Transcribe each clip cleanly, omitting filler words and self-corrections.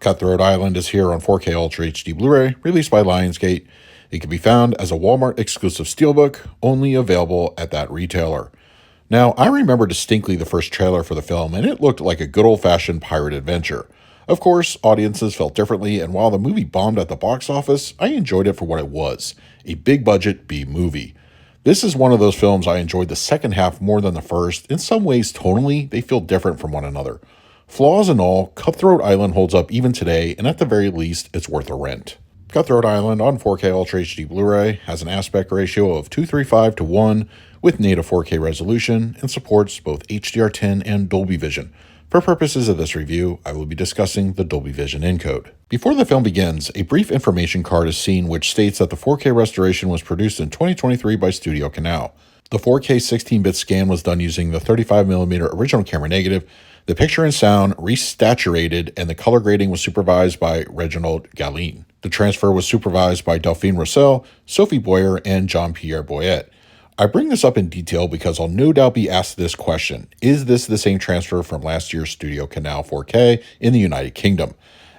Cutthroat Island is here on 4K Ultra HD Blu-ray, released by Lionsgate. It can be found as a Walmart exclusive steelbook, only available at that retailer. Now, I remember distinctly the first trailer for the film, and it looked like a good old-fashioned pirate adventure. Of course, audiences felt differently, and while the movie bombed at the box office, I enjoyed it for what it was, a big-budget B-movie. This is one of those films I enjoyed the second half more than the first. In some ways, tonally, they feel different from one another. Flaws and all, Cutthroat Island holds up even today, and at the very least, it's worth a rent. Cutthroat Island on 4K Ultra HD Blu-ray has an aspect ratio of 235:1 with native 4K resolution and supports both HDR10 and Dolby Vision. For purposes of this review, I will be discussing the Dolby Vision encode. Before the film begins, a brief information card is seen which states that the 4K restoration was produced in 2023 by Studio Canal. The 4K 16-bit scan was done using the 35mm original camera negative. The picture and sound resaturated, and the color grading was supervised by Reginald Galline. The transfer was supervised by Delphine Roussel, Sophie Boyer, and Jean-Pierre Boyette. I bring this up in detail because I'll no doubt be asked this question: is this the same transfer from last year's Studio Canal 4K in the United Kingdom?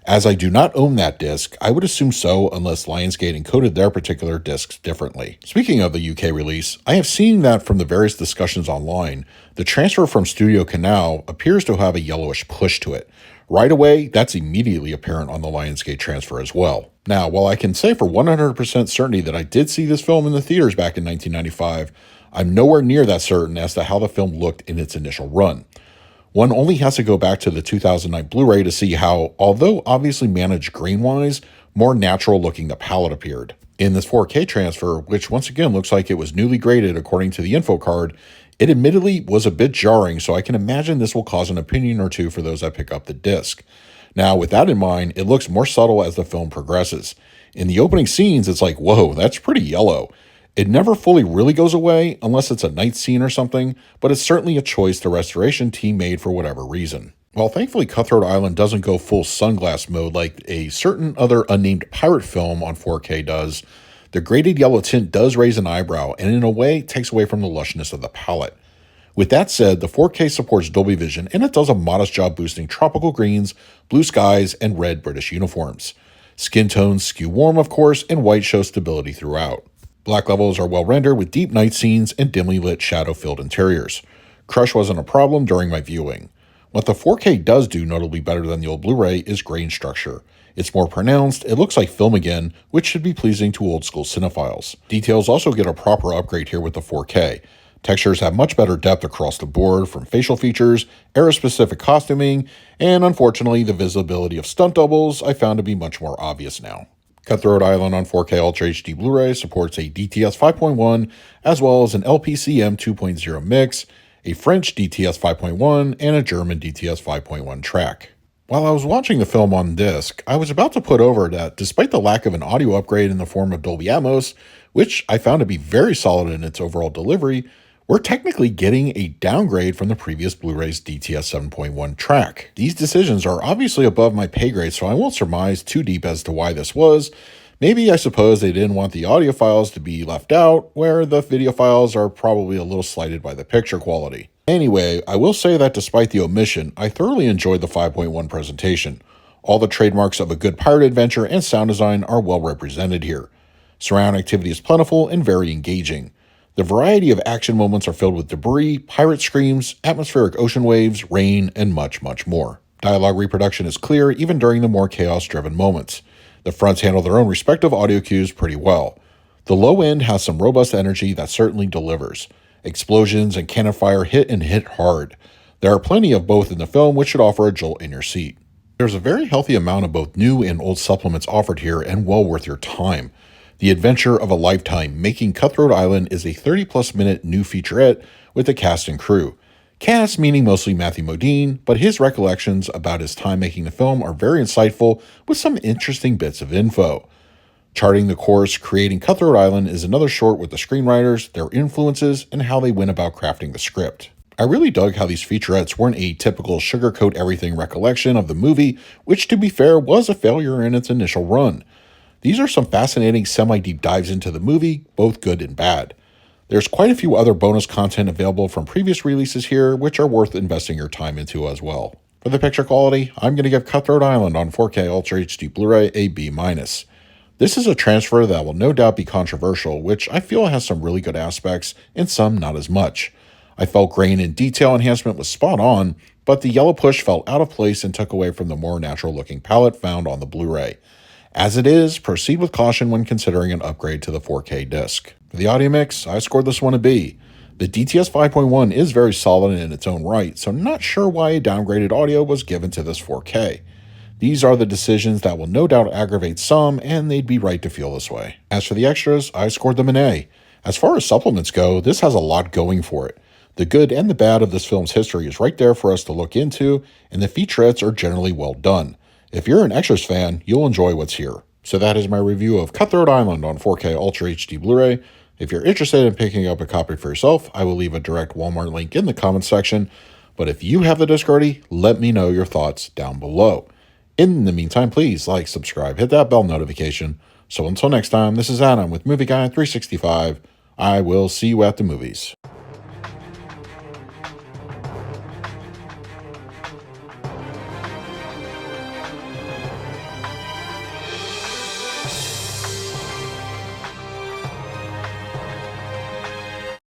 As I do not own that disc, I would assume so unless Lionsgate encoded their particular discs differently. Speaking of the UK release, I have seen that from the various discussions online, the transfer from Studio Canal appears to have a yellowish push to it. Right away, that's immediately apparent on the Lionsgate transfer as well. Now, while I can say for 100% certainty that I did see this film in the theaters back in 1995, I'm nowhere near that certain as to how the film looked in its initial run. One only has to go back to the 2009 Blu-ray to see how, although obviously managed grain-wise, more natural looking the palette appeared. In this 4K transfer, which once again looks like it was newly graded according to the info card, it admittedly was a bit jarring, so I can imagine this will cause an opinion or two for those that pick up the disc. Now, with that in mind, it looks more subtle as the film progresses. In the opening scenes, it's like, whoa, that's pretty yellow. It never fully really goes away, unless it's a night scene or something, but it's certainly a choice the restoration team made for whatever reason. While thankfully Cutthroat Island doesn't go full sunglass mode like a certain other unnamed pirate film on 4K does, the graded yellow tint does raise an eyebrow and in a way takes away from the lushness of the palette. With that said, the 4K supports Dolby Vision and it does a modest job boosting tropical greens, blue skies, and red British uniforms. Skin tones skew warm, of course, and white shows stability throughout. Black levels are well rendered with deep night scenes and dimly lit shadow-filled interiors. Crush wasn't a problem during my viewing. What the 4K does do notably better than the old Blu-ray is grain structure. It's more pronounced, it looks like film again, which should be pleasing to old-school cinephiles. Details also get a proper upgrade here with the 4K. Textures have much better depth across the board, from facial features, era-specific costuming, and unfortunately the visibility of stunt doubles I found to be much more obvious now. Cutthroat Island on 4K Ultra HD Blu-ray supports a DTS 5.1 as well as an LPCM 2.0 mix, a French DTS 5.1, and a German DTS 5.1 track. While I was watching the film on disc, I was about to put over that despite the lack of an audio upgrade in the form of Dolby Atmos, which I found to be very solid in its overall delivery, we're technically getting a downgrade from the previous Blu-ray's DTS 7.1 track. These decisions are obviously above my pay grade, so I won't surmise too deep as to why this was. Maybe I suppose they didn't want the audio files to be left out, where the video files are probably a little slighted by the picture quality. Anyway, I will say that despite the omission, I thoroughly enjoyed the 5.1 presentation. All the trademarks of a good pirate adventure and sound design are well represented here. Surround activity is plentiful and very engaging. The variety of action moments are filled with debris, pirate screams, atmospheric ocean waves, rain, and much, much more. Dialogue reproduction is clear even during the more chaos-driven moments. The fronts handle their own respective audio cues pretty well. The low end has some robust energy that certainly delivers. Explosions and cannon fire hit and hit hard. There are plenty of both in the film, which should offer a jolt in your seat. There's a very healthy amount of both new and old supplements offered here and well worth your time. The adventure of a lifetime making Cutthroat Island is a 30-plus minute new featurette with the cast and crew. Cast meaning mostly Matthew Modine, but his recollections about his time making the film are very insightful with some interesting bits of info. Charting the course, creating Cutthroat Island is another short with the screenwriters, their influences, and how they went about crafting the script. I really dug how these featurettes weren't a typical sugarcoat everything recollection of the movie, which to be fair was a failure in its initial run. These are some fascinating semi-deep dives into the movie, both good and bad. There's quite a few other bonus content available from previous releases here, which are worth investing your time into as well. For the picture quality, I'm going to give Cutthroat Island on 4K Ultra HD Blu-ray a B-. This is a transfer that will no doubt be controversial, which I feel has some really good aspects and some not as much. I felt grain and detail enhancement was spot on, but the yellow push felt out of place and took away from the more natural looking palette found on the Blu-ray. As it is, proceed with caution when considering an upgrade to the 4K disc. For the audio mix, I scored this one a B. The DTS 5.1 is very solid in its own right, so not sure why a downgraded audio was given to this 4K. These are the decisions that will no doubt aggravate some, and they'd be right to feel this way. As for the extras, I scored them an A. As far as supplements go, this has a lot going for it. The good and the bad of this film's history is right there for us to look into, and the featurettes are generally well done. If you're an extras fan, you'll enjoy what's here. So that is my review of Cutthroat Island on 4K Ultra HD Blu-ray. If you're interested in picking up a copy for yourself, I will leave a direct Walmart link in the comments section. But if you have the disc already, let me know your thoughts down below. In the meantime, please like, subscribe, hit that bell notification. So until next time, this is Adam with Movie Guy 365. I will see you at the movies.